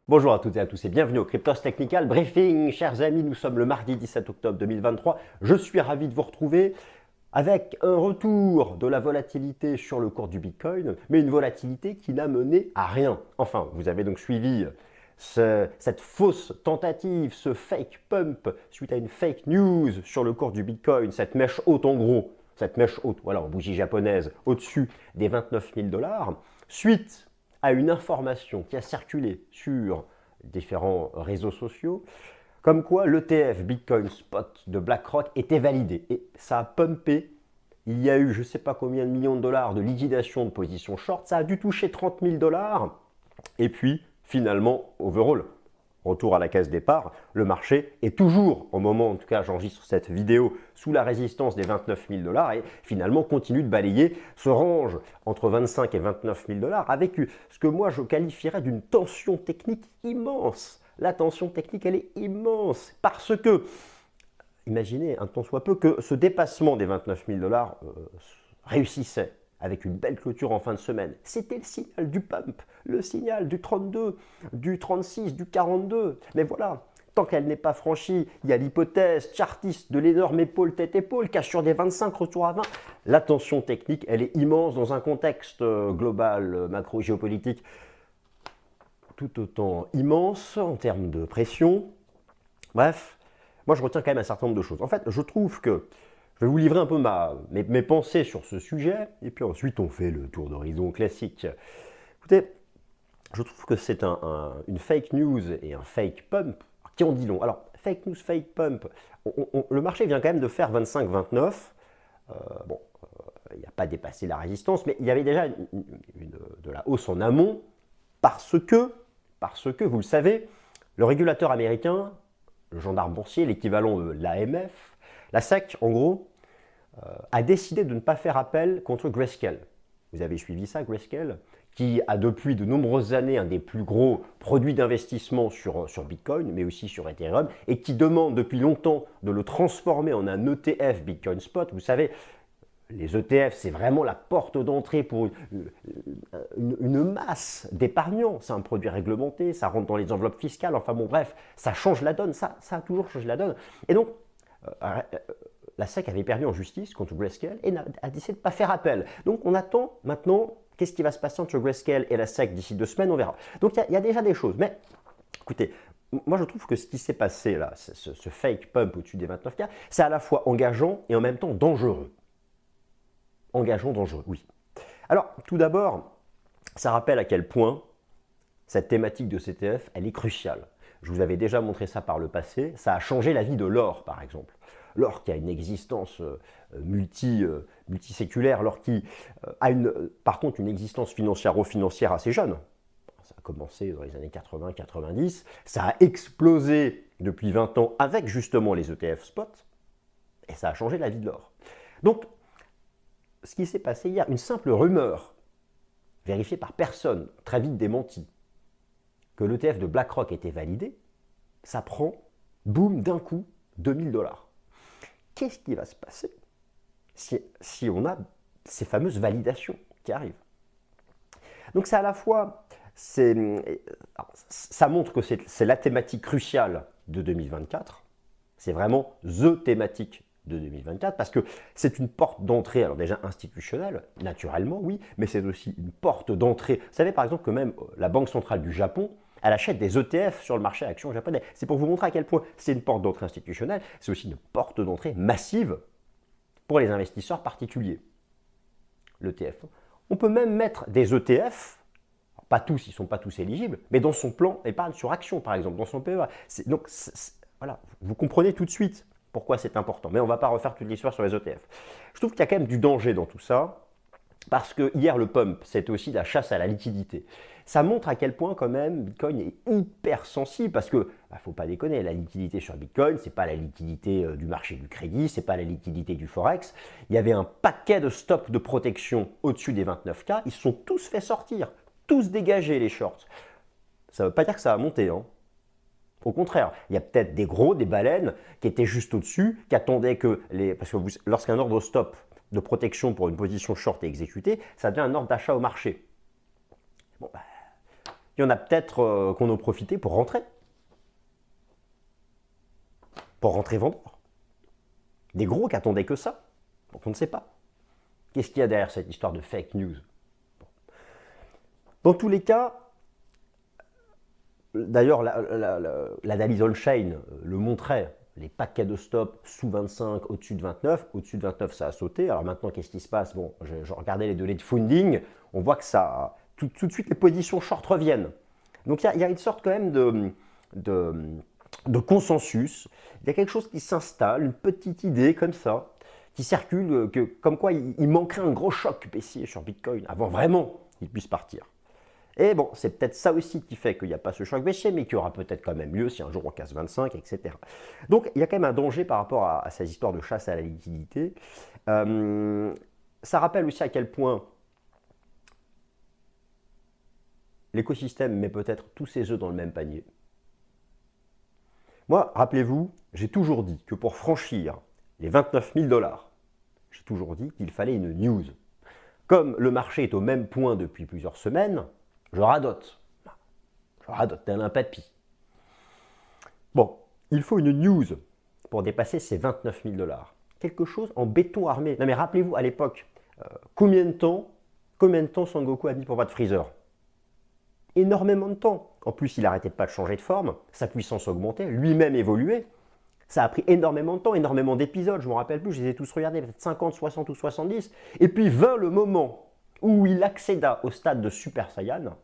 Bonjour à toutes et à tous et bienvenue au Cryptos Technical Briefing. Chers amis, nous sommes le mardi 17 octobre 2023. Je suis ravi de vous retrouver avec un retour de la volatilité sur le cours du Bitcoin, mais une volatilité qui n'a mené à rien. Enfin, vous avez donc suivi cette fausse tentative, ce fake pump suite à une fake news sur le cours du Bitcoin, cette mèche haute en gros, cette mèche haute, voilà, en bougie japonaise, au-dessus des 29 000 $, suite à une information qui a circulé sur différents réseaux sociaux, comme quoi l'ETF Bitcoin Spot de BlackRock était validé. Et ça a pumpé. Il y a eu je ne sais pas combien de millions de dollars de liquidation de position short. Ça a dû toucher 30 000 $. Et puis, finalement, overall, retour à la case départ, le marché est toujours, au moment, en tout cas j'enregistre cette vidéo, sous la résistance des 29 000 $ et finalement continue de balayer ce range entre 25 et 29 000 $ avec ce que moi je qualifierais d'une tension technique immense. La tension technique, elle est immense parce que, imaginez un tant soit peu que ce dépassement des 29 000 $ réussissait avec une belle clôture en fin de semaine. C'était le signal du pump, le signal du 32, du 36, du 42. Mais voilà, tant qu'elle n'est pas franchie, il y a l'hypothèse chartiste de l'énorme épaule tête-épaule, cassure des 25, retour à 20. La tension technique, elle est immense dans un contexte global, macro-géopolitique, tout autant immense en termes de pression. Bref, moi je retiens quand même un certain nombre de choses. En fait, je trouve que je vais vous livrer un peu mes pensées sur ce sujet, et puis ensuite on fait le tour d'horizon classique. Écoutez, je trouve que c'est une fake news et un fake pump qui en dit long. Alors, fake news, fake pump, le marché vient quand même de faire 25-29. Bon, il n'a pas dépassé la résistance, mais il y avait déjà de la hausse en amont parce que, vous le savez, le régulateur américain, le gendarme boursier, l'équivalent de l'AMF, la SEC, en gros, a décidé de ne pas faire appel contre Grayscale. Vous avez suivi ça, Grayscale, qui a depuis de nombreuses années un des plus gros produits d'investissement sur Bitcoin, mais aussi sur Ethereum, et qui demande depuis longtemps de le transformer en un ETF Bitcoin Spot. Vous savez, les ETF, c'est vraiment la porte d'entrée pour une masse d'épargnants. C'est un produit réglementé, ça rentre dans les enveloppes fiscales, enfin bon bref, ça change la donne, ça a toujours changé la donne. Et donc, la SEC avait perdu en justice contre Grayscale et a décidé de ne pas faire appel. Donc on attend maintenant, qu'est-ce qui va se passer entre Grayscale et la SEC d'ici 2 semaines, on verra. Donc il y a déjà des choses, mais écoutez, moi je trouve que ce qui s'est passé là, ce fake pump au-dessus des 29K, c'est à la fois engageant et en même temps dangereux. Engageant, dangereux, oui. Alors tout d'abord, ça rappelle à quel point cette thématique de CTF, elle est cruciale. Je vous avais déjà montré ça par le passé, ça a changé la vie de l'or par exemple. L'or qui a une existence multiséculaire, l'or qui a par contre une existence financière assez jeune. Ça a commencé dans les années 80-90, ça a explosé depuis 20 ans avec justement les ETF spot, et ça a changé la vie de l'or. Donc, ce qui s'est passé hier, une simple rumeur, vérifiée par personne, très vite démentie, que l'ETF de BlackRock était validé, ça prend, boum, d'un coup, 2000 $. Qu'est-ce qui va se passer si on a ces fameuses validations qui arrivent? Donc c'est à la fois, ça montre que c'est la thématique cruciale de 2024, c'est vraiment THE thématique de 2024, parce que c'est une porte d'entrée, alors déjà institutionnelle, naturellement, oui, mais c'est aussi une porte d'entrée. Vous savez par exemple que même la Banque centrale du Japon, elle achète des ETF sur le marché actions japonais. C'est pour vous montrer à quel point c'est une porte d'entrée institutionnelle, c'est aussi une porte d'entrée massive pour les investisseurs particuliers. L'ETF. On peut même mettre des ETF, pas tous, ils ne sont pas tous éligibles, mais dans son plan épargne sur action, par exemple, dans son PEA. Donc, voilà, vous comprenez tout de suite pourquoi c'est important. Mais on ne va pas refaire toute l'histoire sur les ETF. Je trouve qu'il y a quand même du danger dans tout ça, parce que hier, le pump, c'était aussi la chasse à la liquidité. Ça montre à quel point, quand même, Bitcoin est hyper sensible, parce que, faut pas déconner, la liquidité sur Bitcoin, c'est pas la liquidité du marché du crédit, c'est pas la liquidité du Forex. Il y avait un paquet de stops de protection au-dessus des 29K, ils se sont tous fait sortir, tous dégagés, les shorts. Ça ne veut pas dire que ça va monter, hein. Au contraire, il y a peut-être des gros, des baleines qui étaient juste au-dessus, qui attendaient que parce que lorsqu'un ordre stop de protection pour une position short est exécuté, ça devient un ordre d'achat au marché. Bon, Il y en a peut-être qu'on en profité pour rentrer. Pour rentrer vendeur. Des gros qui attendaient que ça. Donc on ne sait pas. Qu'est-ce qu'il y a derrière cette histoire de fake news? Dans tous les cas, d'ailleurs, l'analyse on-chain le montrait, les paquets de stop sous 25, au-dessus de 29. Au-dessus de 29, ça a sauté. Alors maintenant, qu'est-ce qui se passe? Bon, je regardais les données de funding, on voit que ça, tout de suite, les positions short reviennent. Donc il y a une sorte quand même de consensus. Il y a quelque chose qui s'installe, une petite idée comme ça, qui circule, comme quoi il manquerait un gros choc baissier sur Bitcoin avant vraiment qu'il puisse partir. Et bon, c'est peut-être ça aussi qui fait qu'il n'y a pas ce choc baissier, mais qui aura peut-être quand même lieu si un jour on casse 25, etc. Donc il y a quand même un danger par rapport à ces histoires de chasse à la liquidité. Ça rappelle aussi à quel point l'écosystème met peut-être tous ses œufs dans le même panier. Moi, rappelez-vous, j'ai toujours dit que pour franchir les 29 000 $, j'ai toujours dit qu'il fallait une news. Comme le marché est au même point depuis plusieurs semaines, je radote. Je radote tel un papy. Bon, il faut une news pour dépasser ces 29 000 $. Quelque chose en béton armé. Non mais rappelez-vous, à l'époque, combien de temps Son Goku a mis pour battre Freezer? Énormément de temps. En plus, il n'arrêtait pas de changer de forme, sa puissance augmentait, lui-même évoluait. Ça a pris énormément de temps, énormément d'épisodes, je ne me rappelle plus, je les ai tous regardés, peut-être 50, 60 ou 70. Et puis vint le moment où il accéda au stade de Super Saiyan,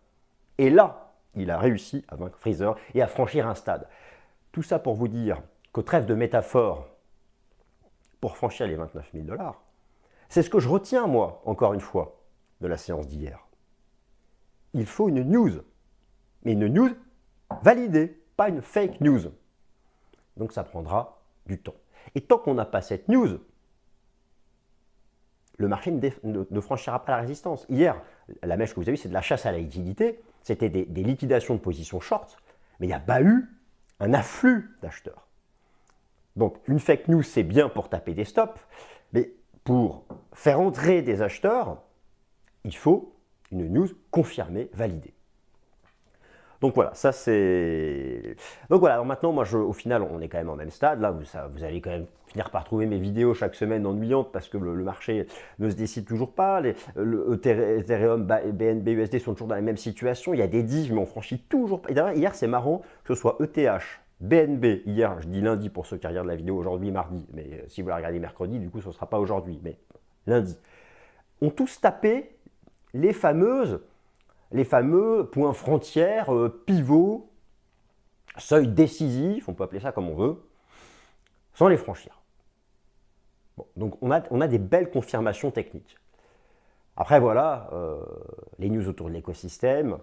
et là, il a réussi à vaincre Freezer et à franchir un stade. Tout ça pour vous dire qu'au trêve de métaphore, pour franchir les 29 000 $, c'est ce que je retiens, moi, encore une fois, de la séance d'hier. Il faut une news, mais une news validée, pas une fake news. Donc ça prendra du temps. Et tant qu'on n'a pas cette news, le marché ne franchira pas la résistance. Hier, la mèche que vous avez vue, c'est de la chasse à la liquidité, c'était des liquidations de positions short, mais il n'y a pas eu un afflux d'acheteurs. Donc une fake news, c'est bien pour taper des stops, mais pour faire entrer des acheteurs, il faut une news confirmée, validée. Donc voilà, ça c'est... Donc voilà, alors maintenant, moi, au final, on est quand même en même stade. Là, vous allez quand même finir par trouver mes vidéos chaque semaine ennuyantes parce que le marché ne se décide toujours pas. Le Ethereum, BNB, USD sont toujours dans la même situation. Il y a des divs, mais on franchit toujours pas. Et d'ailleurs, hier, c'est marrant que ce soit ETH, BNB, hier, je dis lundi pour ceux qui regardent la vidéo aujourd'hui, mardi. Mais si vous la regardez mercredi, du coup, ce ne sera pas aujourd'hui, mais lundi. Ont tous tapé les fameux points frontières, pivots, seuil décisif, on peut appeler ça comme on veut, sans les franchir. Bon, donc on a des belles confirmations techniques. Après voilà, les news autour de l'écosystème,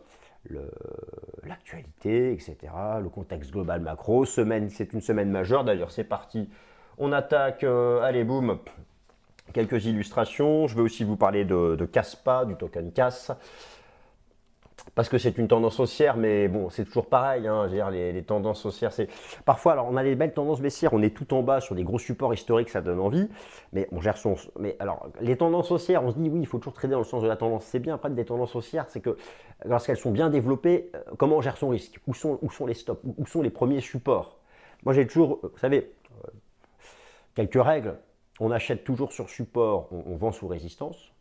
l'actualité, etc., le contexte global macro, c'est une semaine majeure, d'ailleurs c'est parti, on attaque, allez boum, quelques illustrations, je vais aussi vous parler de Kaspa, du token Kas, parce que c'est une tendance haussière, mais bon, c'est toujours pareil, hein, je veux dire, les tendances haussières, c'est... Parfois, alors, on a des belles tendances baissières, on est tout en bas sur des gros supports historiques, ça donne envie, mais on gère son... Mais alors, les tendances haussières, on se dit, oui, il faut toujours trader dans le sens de la tendance, c'est bien. Après, des tendances haussières, c'est que lorsqu'elles sont bien développées, comment on gère son risque? Où sont les stops? Où sont les premiers supports? Moi, j'ai toujours, vous savez, quelques règles. On achète toujours sur support, on vend sous résistance.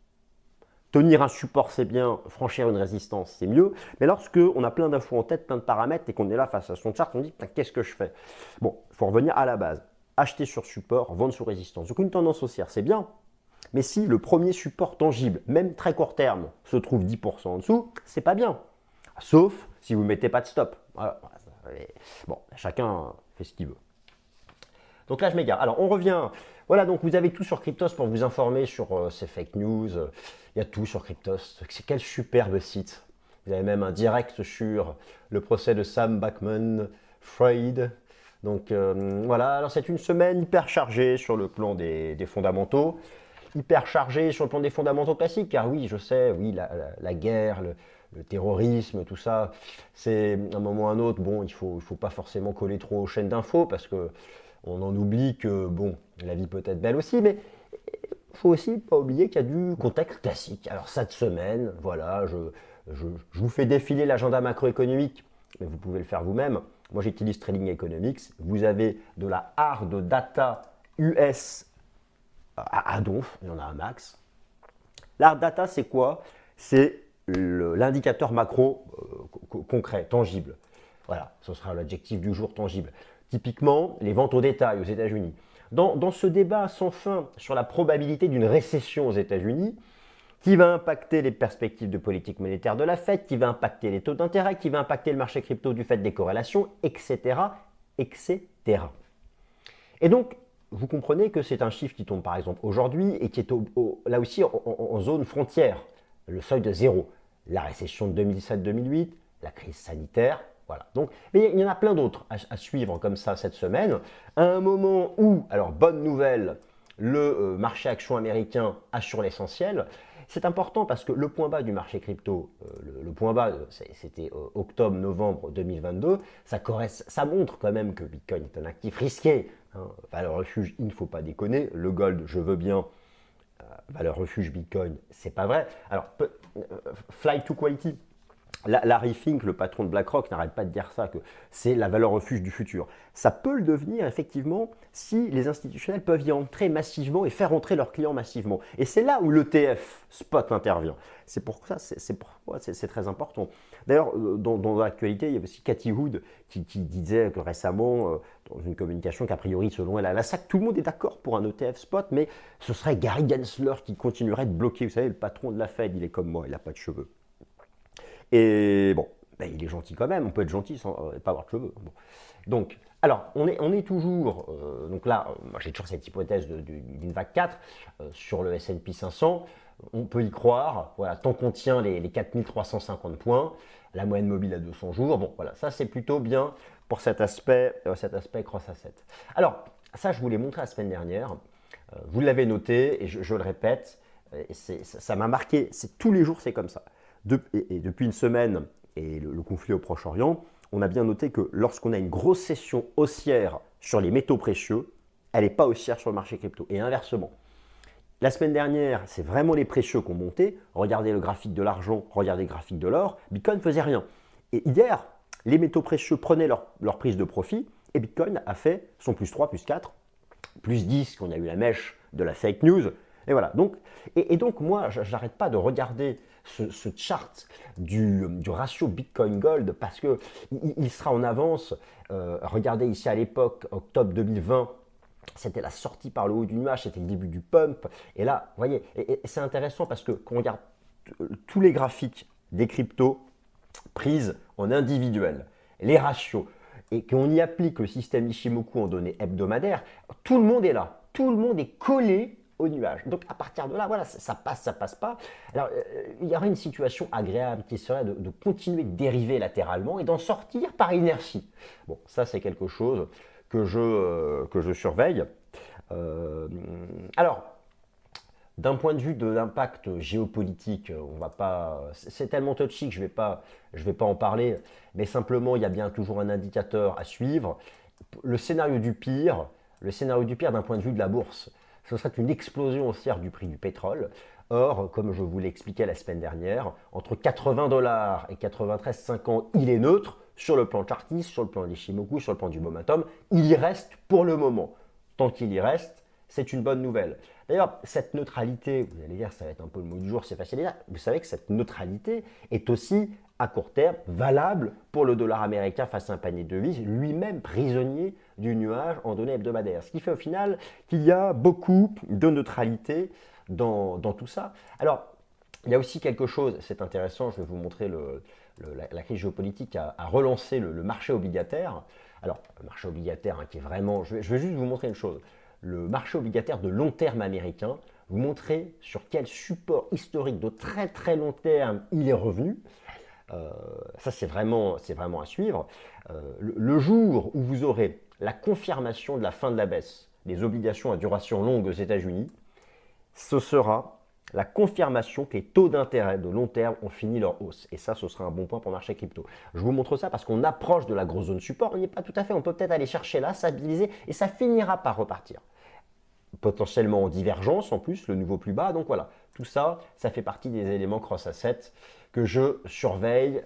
Tenir un support, c'est bien, franchir une résistance, c'est mieux. Mais lorsque on a plein d'infos en tête, plein de paramètres, et qu'on est là face à son chart, on dit, qu'est-ce que je fais? Bon, il faut revenir à la base. Acheter sur support, vendre sous résistance. Donc une tendance haussière, c'est bien. Mais si le premier support tangible, même très court terme, se trouve 10% en dessous, c'est pas bien. Sauf si vous ne mettez pas de stop. Voilà. Bon, chacun fait ce qu'il veut. Donc là, je m'égare. Alors, on revient. Voilà, donc vous avez tout sur Cryptos pour vous informer sur ces fake news. Il y a tout sur Cryptos. Quel superbe site. Vous avez même un direct sur le procès de Sam Bankman-Fried. Donc voilà, alors c'est une semaine hyper chargée sur le plan des fondamentaux. Hyper chargée sur le plan des fondamentaux classiques. Car oui, je sais, oui, la guerre, le terrorisme, tout ça, c'est à un moment ou à un autre, bon, il faut pas forcément coller trop aux chaînes d'infos parce que on en oublie que, bon, la vie peut être belle aussi, mais il faut aussi pas oublier qu'il y a du contexte classique. Alors cette semaine, voilà, Je vous fais défiler l'agenda macroéconomique, mais vous pouvez le faire vous-même. Moi, j'utilise Trading Economics. Vous avez de la hard data US à donf, il y en a un max. L'hard data, c'est quoi? C'est l'indicateur macro concret, tangible. Voilà, ce sera l'adjectif du jour, tangible. Typiquement, les ventes au détail aux États-Unis. Dans ce débat sans fin sur la probabilité d'une récession aux États-Unis, qui va impacter les perspectives de politique monétaire de la Fed, qui va impacter les taux d'intérêt, qui va impacter le marché crypto du fait des corrélations, etc., etc. Et donc, vous comprenez que c'est un chiffre qui tombe par exemple aujourd'hui et qui est là aussi en zone frontière, le seuil de zéro. La récession de 2007-2008, la crise sanitaire, voilà. Donc, mais il y en a plein d'autres à suivre comme ça cette semaine. À un moment où, alors bonne nouvelle, le marché action américain assure l'essentiel. C'est important parce que le point bas du marché crypto, le point bas, c'était octobre-novembre 2022, ça montre quand même que Bitcoin est un actif risqué. Hein. Valeur refuge, il ne faut pas déconner. Le gold, je veux bien. Valeur refuge Bitcoin, c'est pas vrai. Alors, fly to quality. Larry Fink, le patron de BlackRock, n'arrête pas de dire ça, que c'est la valeur refuge du futur. Ça peut le devenir effectivement si les institutionnels peuvent y entrer massivement et faire entrer leurs clients massivement. Et c'est là où l'ETF spot intervient. C'est pourquoi c'est très important. D'ailleurs, dans l'actualité, il y a aussi Cathy Wood qui disait que récemment, dans une communication, qu'a priori, selon elle, à la SAC, tout le monde est d'accord pour un ETF spot, mais ce serait Gary Gensler qui continuerait de bloquer. Vous savez, le patron de la Fed, il est comme moi, il n'a pas de cheveux. Et bon, ben, il est gentil quand même, on peut être gentil sans pas avoir de cheveux. Bon. Donc, alors, on est toujours, donc là, moi j'ai toujours cette hypothèse d'une vague 4 sur le S&P 500, on peut y croire, voilà, tant qu'on tient les 4350 points, la moyenne mobile à 200 jours, bon voilà, ça c'est plutôt bien pour cet aspect cross asset. Alors, ça je vous l'ai montré la semaine dernière, vous l'avez noté, et je le répète, ça m'a marqué, tous les jours c'est comme ça. Et depuis une semaine et le conflit au Proche-Orient, on a bien noté que lorsqu'on a une grosse session haussière sur les métaux précieux, elle n'est pas haussière sur le marché crypto. Et inversement. La semaine dernière, c'est vraiment les précieux qui ont monté. Regardez le graphique de l'argent, regardez le graphique de l'or. Bitcoin ne faisait rien. Et hier, les métaux précieux prenaient leur prise de profit et Bitcoin a fait son plus 3, plus 4, plus 10, qu'on a eu la mèche de la fake news. Et voilà. Donc, moi, je n'arrête pas de regarder ce chart du ratio Bitcoin-Gold parce qu'il sera en avance. Regardez ici à l'époque, octobre 2020, c'était la sortie par le haut du nuage, c'était le début du pump. Et là, vous voyez, et c'est intéressant parce que quand on regarde tous les graphiques des cryptos prises en individuel, les ratios, et qu'on y applique le système Ishimoku en données hebdomadaires, tout le monde est là. Tout le monde est collé au nuage. Donc à partir de là, voilà, ça passe pas. Alors il y aurait une situation agréable qui serait de continuer de dériver latéralement et d'en sortir par inertie. Bon, ça c'est quelque chose que je surveille. Alors, d'un point de vue de l'impact géopolitique, on va pas, c'est tellement touchy que je vais pas en parler, mais simplement il y a bien toujours un indicateur à suivre. Le scénario du pire d'un point de vue de la bourse, ce serait une explosion haussière du prix du pétrole. Or, comme je vous l'ai expliqué la semaine dernière, entre 80 $ et 93,50, il est neutre sur le plan chartiste, sur le plan d'Ishimoku, sur le plan du momentum. Il y reste pour le moment. Tant qu'il y reste, c'est une bonne nouvelle. D'ailleurs, cette neutralité, vous allez dire, ça va être un peu le mot du jour, c'est facile à dire. Vous savez que cette neutralité est aussi, à court terme, valable pour le dollar américain face à un panier de devises, lui-même prisonnier du nuage en données hebdomadaires. Ce qui fait au final qu'il y a beaucoup de neutralité dans tout ça. Alors, il y a aussi quelque chose, c'est intéressant, je vais vous montrer la crise géopolitique a relancé le marché obligataire. Alors, le marché obligataire qui est vraiment, je vais juste vous montrer une chose. Le marché obligataire de long terme américain, vous montrer sur quel support historique de très très long terme il est revenu. Ça, c'est vraiment à suivre. Le jour où vous aurez la confirmation de la fin de la baisse des obligations à duration longue aux États-Unis, ce sera la confirmation que les taux d'intérêt de long terme ont fini leur hausse. Et ça, ce sera un bon point pour le marché crypto. Je vous montre ça parce qu'on approche de la grosse zone support. On n'y est pas tout à fait. On peut peut-être aller chercher là, stabiliser et ça finira par repartir. Potentiellement en divergence en plus, le nouveau plus bas. Donc voilà, tout ça, ça fait partie des éléments cross-asset que je surveille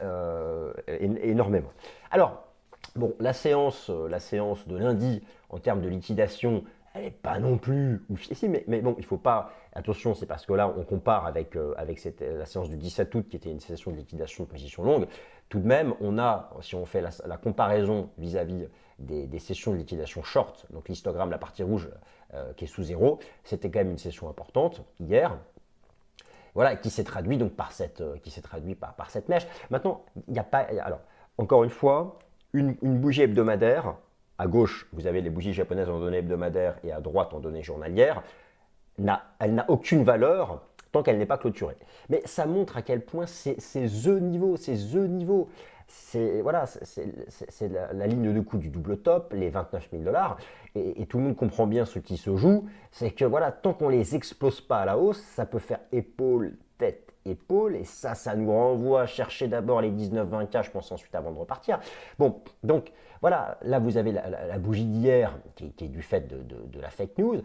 énormément. Alors, bon, la séance de lundi, en termes de liquidation, elle n'est pas non plus oufissime, mais bon, il ne faut pas. Attention, c'est parce que là, on compare avec, la séance du 17 août, qui était une session de liquidation de position longue. Tout de même, on a, si on fait la comparaison vis-à-vis des sessions de liquidation short, donc l'histogramme, la partie rouge qui est sous zéro, c'était quand même une session importante hier. Voilà, qui s'est traduit donc par cette, par cette mèche. Maintenant, il n'y a pas. Alors, encore une fois, une bougie hebdomadaire. À gauche, vous avez les bougies japonaises en données hebdomadaires et à droite en données journalières. Elle n'a aucune valeur tant qu'elle n'est pas clôturée. Mais ça montre à quel point c'est the niveau, c'est voilà, c'est la ligne de coût du double top, les 29 000 $. Et tout le monde comprend bien ce qui se joue. C'est que voilà, tant qu'on ne les explose pas à la hausse, ça peut faire épaule, tête, épaule. Et ça nous renvoie chercher d'abord les 19-20K, je pense ensuite avant de repartir. Bon, donc voilà, là vous avez la bougie d'hier qui est du fait de la fake news.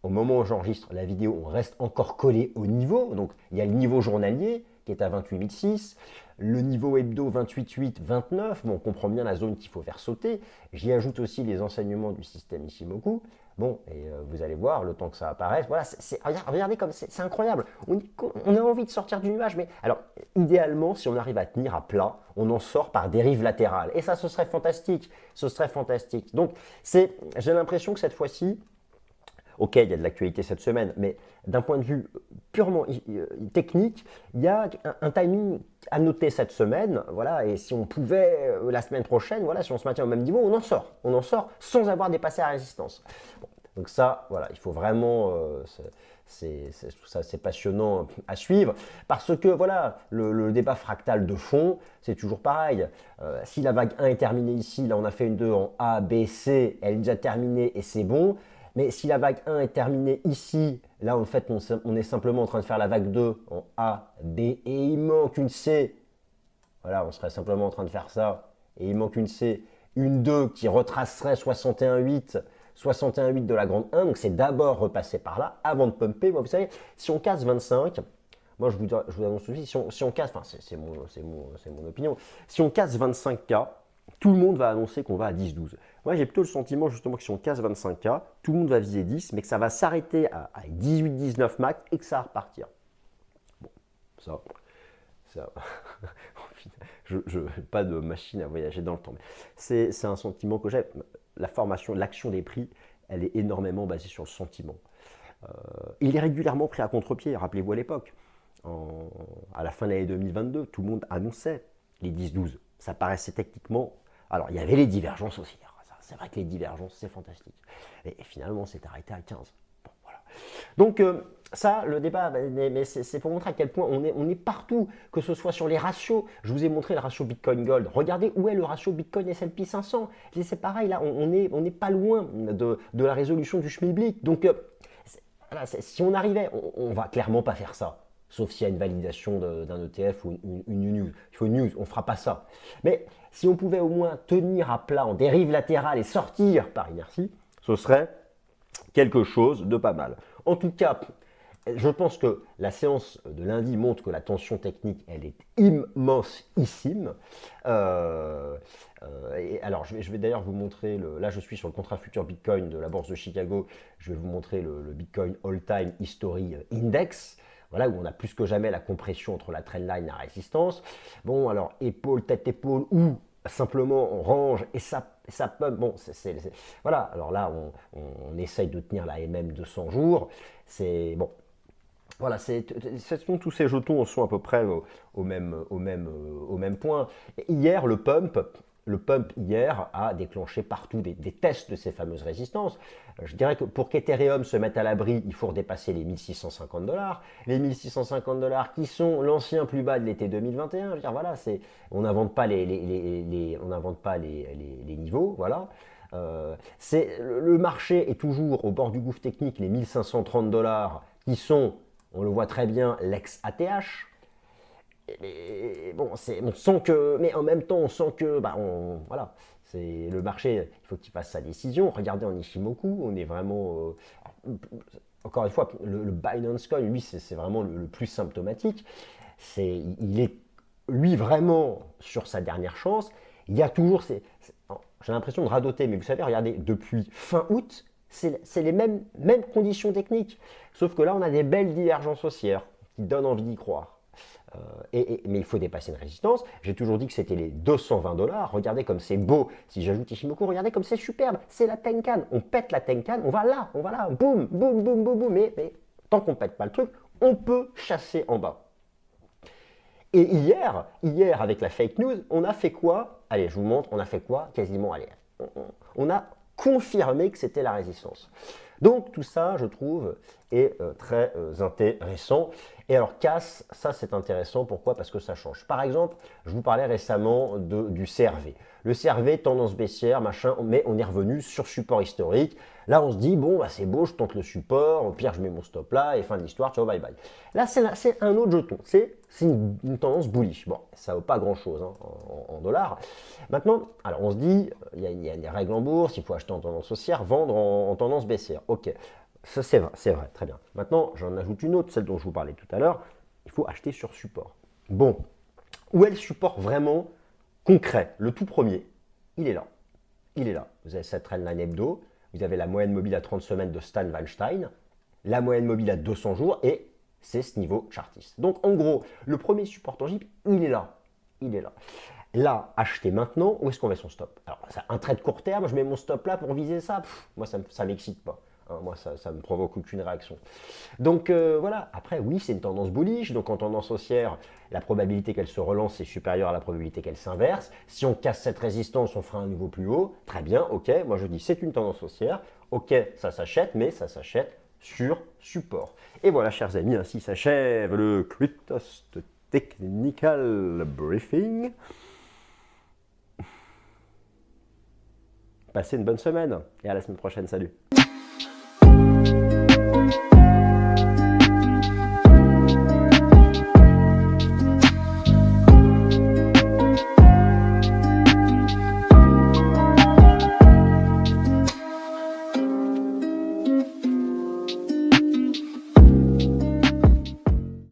Au moment où j'enregistre la vidéo, on reste encore collé au niveau. Donc, il y a le niveau journalier qui est à 28 600, le niveau hebdo 28 29. Bon, on comprend bien la zone qu'il faut faire sauter. J'y ajoute aussi les enseignements du système Ishimoku. Bon, et vous allez voir, le temps que ça apparaisse, voilà, regardez comme c'est incroyable. On a envie de sortir du nuage, mais alors, idéalement, si on arrive à tenir à plat, on en sort par dérive latérale. Et ça, ce serait fantastique. Ce serait fantastique. Donc, j'ai l'impression que cette fois-ci, ok, il y a de l'actualité cette semaine, mais d'un point de vue purement technique, il y a un timing à noter cette semaine. Voilà, et si on pouvait, la semaine prochaine, voilà, si on se maintient au même niveau, on en sort sans avoir dépassé la résistance. Bon, donc ça, voilà, il faut vraiment, c'est passionnant à suivre, parce que voilà, le débat fractal de fond, c'est toujours pareil. Si la vague 1 est terminée ici, là on a fait une 2 en A, B, C, elle est déjà terminée et c'est bon. Mais si la vague 1 est terminée ici, là en fait on est simplement en train de faire la vague 2 en A, B et il manque une C. Voilà, on serait simplement en train de faire ça et il manque une C, une 2 qui retracerait 61,8 de la grande 1. Donc c'est d'abord repasser par là avant de pumper. Moi, vous savez, si on casse 25, moi je vous annonce aussi, si on casse, enfin c'est mon opinion, si on casse 25K, tout le monde va annoncer qu'on va à 10-12. Moi, j'ai plutôt le sentiment justement que si on casse 25K, tout le monde va viser 10, mais que ça va s'arrêter à 18-19 max et que ça va repartir. Bon, ça je pas de machine à voyager dans le temps. C'est un sentiment que j'ai. La formation, l'action des prix, elle est énormément basée sur le sentiment. Il est régulièrement pris à contre-pied, rappelez-vous à l'époque. À la fin de l'année 2022, tout le monde annonçait les 10-12. Ça paraissait techniquement. Alors, il y avait les divergences aussi. C'est vrai que les divergences, c'est fantastique. Et finalement, c'est arrêté à 15. Bon, voilà. Donc, ça, le débat, mais c'est pour montrer à quel point on est partout, que ce soit sur les ratios. Je vous ai montré le ratio Bitcoin-Gold. Regardez où est le ratio Bitcoin-S&P 500. C'est pareil, là, on n'est pas loin de la résolution du schmilblick. Donc, voilà, si on arrivait, on ne va clairement pas faire ça. Sauf s'il y a une validation d'un ETF ou une news. Il faut une news, on ne fera pas ça. Mais si on pouvait au moins tenir à plat en dérive latérale et sortir par inertie, ce serait quelque chose de pas mal. En tout cas, je pense que la séance de lundi montre que la tension technique, elle est immensissime. Et alors, je vais d'ailleurs vous montrer, là je suis sur le contrat futur Bitcoin de la bourse de Chicago, je vais vous montrer le Bitcoin All-Time History Index. Voilà, où on a plus que jamais la compression entre la trendline et la résistance. Bon, alors, épaule, tête, épaule, ou simplement on range et ça pump. Bon, voilà, alors là, on essaye de tenir la MM de 100 jours. C'est bon. Voilà, tous ces jetons sont à peu près au même point. Et hier, le pump hier a déclenché partout des tests de ces fameuses résistances. Je dirais que pour qu'Ethereum se mette à l'abri, il faut redépasser les 1650 $. Les 1650 $ qui sont l'ancien plus bas de l'été 2021. Je veux dire, voilà, on n'invente pas les niveaux, voilà. Le marché est toujours au bord du gouffre technique, les 1530 $ qui sont, on le voit très bien, l'ex-ATH. Bon, on sent que, mais en même temps, on sent que, voilà, c'est le marché, il faut qu'il fasse sa décision. Regardez en Ishimoku, on est vraiment, encore une fois, le Binance Coin, lui, c'est vraiment le plus symptomatique. Il est lui, vraiment, sur sa dernière chance, il y a toujours j'ai l'impression de radoter, mais vous savez, regardez, depuis fin août, c'est les mêmes conditions techniques. Sauf que là, on a des belles divergences haussières qui donnent envie d'y croire. Mais il faut dépasser une résistance. J'ai toujours dit que c'était les 220 $. Regardez comme c'est beau. Si j'ajoute Ishimoku, regardez comme c'est superbe. C'est la Tenkan. On pète la Tenkan, on va là. Boum, boum, boum, boum, boum. Mais tant qu'on ne pète pas le truc, on peut chasser en bas. Et hier, avec la fake news, on a fait quoi? Allez, je vous montre, on a fait quoi? Quasiment, allez, on a confirmé que c'était la résistance. Donc tout ça, je trouve, est très intéressant. Et alors CAS, ça c'est intéressant, pourquoi? Parce que ça change. Par exemple, je vous parlais récemment du CRV. Le CRV, tendance baissière, machin, mais on est revenu sur support historique. Là, on se dit, bon, bah, c'est beau, je tente le support, au pire, je mets mon stop là, et fin de l'histoire, ciao, bye bye. Là, c'est un autre jeton, c'est une tendance bullish. Bon, ça vaut pas grand-chose hein, en dollars. Maintenant, alors on se dit, il y a des règles en bourse, il faut acheter en tendance haussière, vendre en tendance baissière. Ok, ça c'est vrai, très bien. Maintenant, j'en ajoute une autre, celle dont je vous parlais tout à l'heure, il faut acheter sur support. Bon, où est le support vraiment concret? Le tout premier, il est là. Il est là. Vous avez cette trendline hebdo, vous avez la moyenne mobile à 30 semaines de Stan Weinstein, la moyenne mobile à 200 jours et c'est ce niveau chartiste. Donc en gros, le premier support tangible, il est là. Il est là. Là, acheter maintenant, où est-ce qu'on met son stop? Alors, un trait de court terme, je mets mon stop là pour viser ça. Moi, ça ne m'excite pas. Hein, moi, ça ne me provoque aucune réaction. Donc voilà, après, oui, c'est une tendance bullish. Donc en tendance haussière, la probabilité qu'elle se relance est supérieure à la probabilité qu'elle s'inverse. Si on casse cette résistance, on fera un niveau plus haut. Très bien, ok. Moi, je dis c'est une tendance haussière. Ok, ça s'achète, mais ça s'achète sur support. Et voilà, chers amis, ainsi s'achève le Cryptost Technical Briefing. Passez une bonne semaine et à la semaine prochaine. Salut!